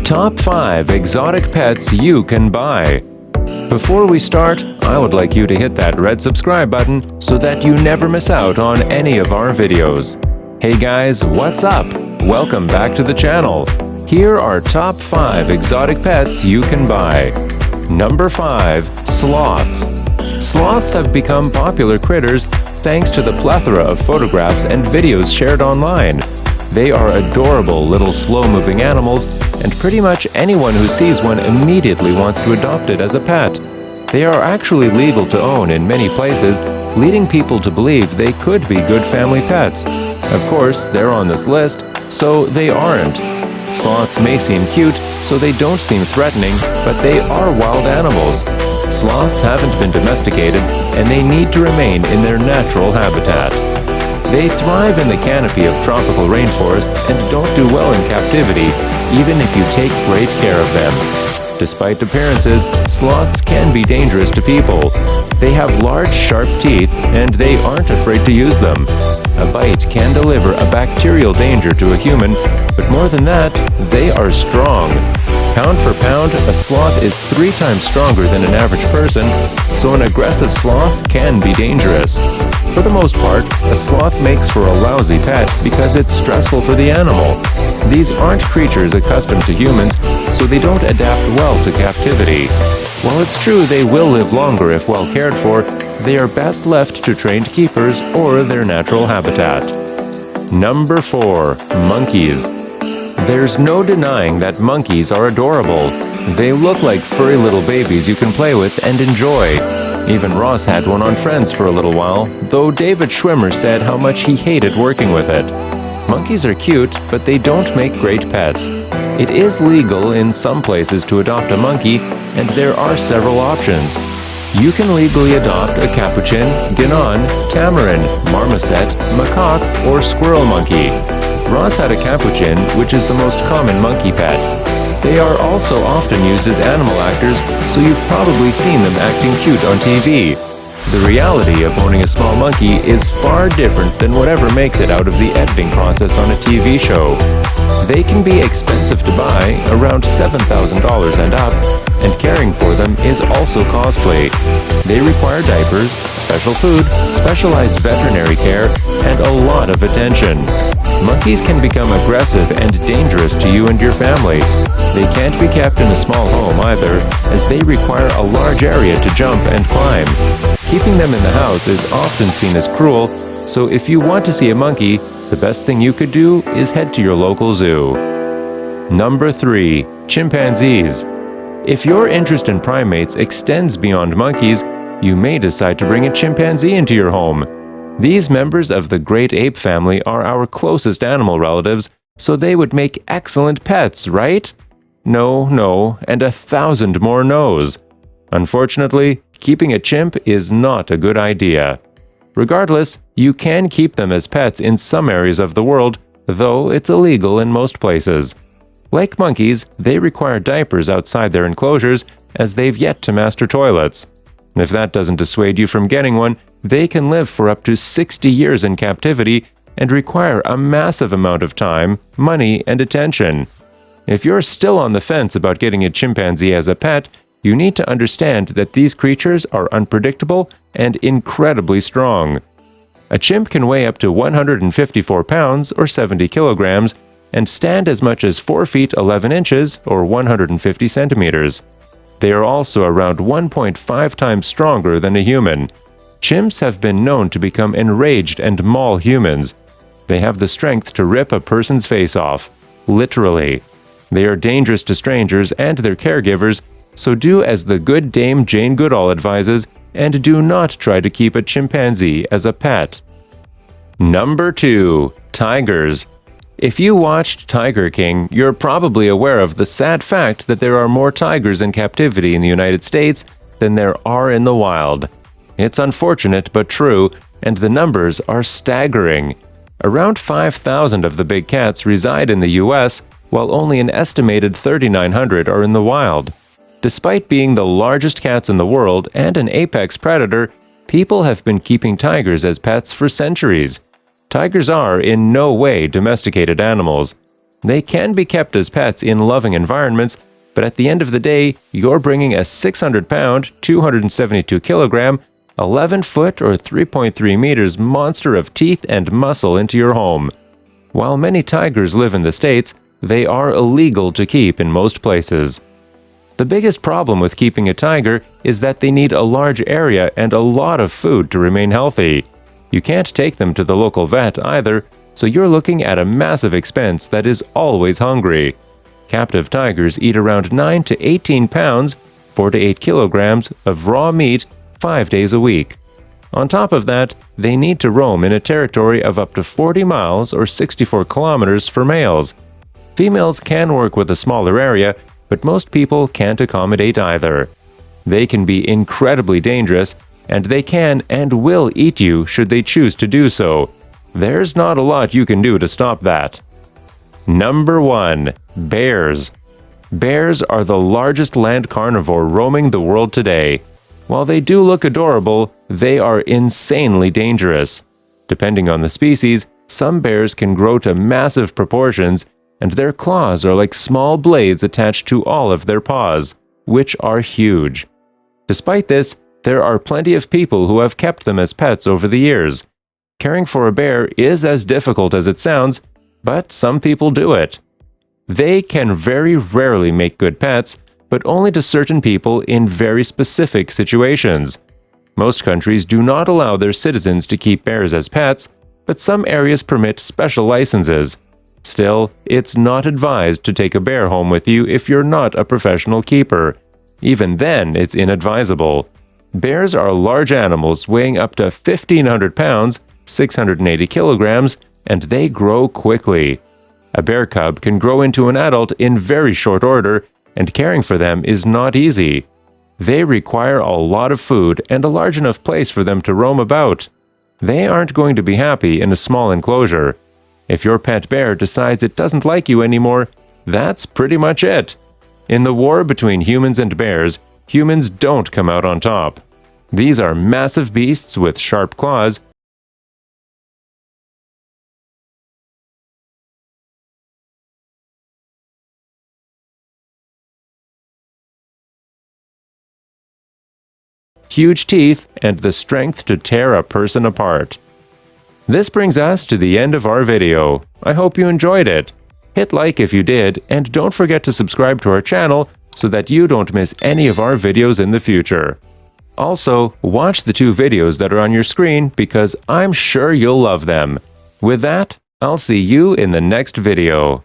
Top 5 exotic pets you can buy. Before we start, I would like you to hit that red subscribe button so that you never miss out on any of our videos. Hey guys, what's up? Welcome back to the channel. Here are top 5 exotic pets you can buy. Number 5. Sloths. Sloths have become popular critters thanks to the plethora of photographs and videos shared online. They are adorable little slow-moving animals, and pretty much anyone who sees one immediately wants to adopt it as a pet. They are actually legal to own in many places, leading people to believe they could be good family pets. Of course, they're on this list, so they aren't. Sloths may seem cute, so they don't seem threatening, but they are wild animals. Sloths haven't been domesticated, and they need to remain in their natural habitat. They thrive in the canopy of tropical rainforests and don't do well in captivity, even if you take great care of them. Despite appearances, sloths can be dangerous to people. They have large, sharp teeth, and they aren't afraid to use them. A bite can deliver a bacterial danger to a human, but more than that, they are strong. Pound for pound, a sloth is 3 times stronger than an average person, so an aggressive sloth can be dangerous. For the most part, a sloth makes for a lousy pet because it's stressful for the animal. These aren't creatures accustomed to humans, so they don't adapt well to captivity. While it's true they will live longer if well cared for, they are best left to trained keepers or their natural habitat. Number 4. Monkeys. There's no denying that monkeys are adorable. They look like furry little babies you can play with and enjoy. Even Ross had one on Friends for a little while, though David Schwimmer said how much he hated working with it. Monkeys are cute, but they don't make great pets. It is legal in some places to adopt a monkey, and there are several options. You can legally adopt a capuchin, guénon, tamarin, marmoset, macaque, or squirrel monkey. Ross had a capuchin, which is the most common monkey pet. They are also often used as animal actors, so you've probably seen them acting cute on TV. The reality of owning a small monkey is far different than whatever makes it out of the editing process on a TV show. They can be expensive to buy, around $7,000 and up, and caring for them is also costly. They require diapers, special food, specialized veterinary care, and a lot of attention. Monkeys can become aggressive and dangerous to you and your family. They can't be kept in a small home either, as they require a large area to jump and climb. Keeping them in the house is often seen as cruel, so if you want to see a monkey, the best thing you could do is head to your local zoo. Number 3. Chimpanzees. If your interest in primates extends beyond monkeys, you may decide to bring a chimpanzee into your home. These members of the great ape family are our closest animal relatives, so they would make excellent pets, right? No, and 1,000 more no's. Unfortunately, keeping a chimp is not a good idea. Regardless, you can keep them as pets in some areas of the world, though it's illegal in most places. Like monkeys, they require diapers outside their enclosures, as they've yet to master toilets. If that doesn't dissuade you from getting one, they can live for up to 60 years in captivity and require a massive amount of time, money, and attention. If you're still on the fence about getting a chimpanzee as a pet, you need to understand that these creatures are unpredictable and incredibly strong. A chimp can weigh up to 154 pounds or 70 kilograms and stand as much as 4 feet 11 inches or 150 centimeters. They are also around 1.5 times stronger than a human. Chimps have been known to become enraged and maul humans. They have the strength to rip a person's face off, literally. They are dangerous to strangers and their caregivers, so do as the good Dame Jane Goodall advises and do not try to keep a chimpanzee as a pet. Number 2. Tigers. If you watched Tiger King, you're probably aware of the sad fact that there are more tigers in captivity in the United States than there are in the wild. It's unfortunate but true, and the numbers are staggering. Around 5,000 of the big cats reside in the U.S., while only an estimated 3,900 are in the wild. Despite being the largest cats in the world and an apex predator, people have been keeping tigers as pets for centuries. Tigers are in no way domesticated animals. They can be kept as pets in loving environments, but at the end of the day, you're bringing a 600-pound, 272-kilogram, 11-foot or 3.3 meters monster of teeth and muscle into your home. While many tigers live in the States, they are illegal to keep in most places. The biggest problem with keeping a tiger is that they need a large area and a lot of food to remain healthy. You can't take them to the local vet either, so you're looking at a massive expense that is always hungry. Captive tigers eat around 9 to 18 pounds, 4 to 8 kilograms of raw meat 5 days a week. On top of that, they need to roam in a territory of up to 40 miles or 64 kilometers for males. Females can work with a smaller area, but most people can't accommodate either. They can be incredibly dangerous, and they can and will eat you should they choose to do so. There's not a lot you can do to stop that. Number 1. Bears. Bears are the largest land carnivore roaming the world today. While they do look adorable, they are insanely dangerous. Depending on the species, some bears can grow to massive proportions, and their claws are like small blades attached to all of their paws, which are huge. Despite this, there are plenty of people who have kept them as pets over the years. Caring for a bear is as difficult as it sounds, but some people do it. They can very rarely make good pets, but only to certain people in very specific situations. Most countries do not allow their citizens to keep bears as pets, but some areas permit special licenses. Still, it's not advised to take a bear home with you if you're not a professional keeper. Even then, it's inadvisable. Bears are large animals weighing up to 1,500 pounds, 680 kilograms, and they grow quickly. A bear cub can grow into an adult in very short order, and caring for them is not easy. They require a lot of food and a large enough place for them to roam about. They aren't going to be happy in a small enclosure. If your pet bear decides it doesn't like you anymore, that's pretty much it. In the war between humans and bears, humans don't come out on top. These are massive beasts with sharp claws, huge teeth, and the strength to tear a person apart. This brings us to the end of our video. I hope you enjoyed it. Hit like if you did, and don't forget to subscribe to our channel so that you don't miss any of our videos in the future. Also, watch the 2 videos that are on your screen because I'm sure you'll love them. With that, I'll see you in the next video.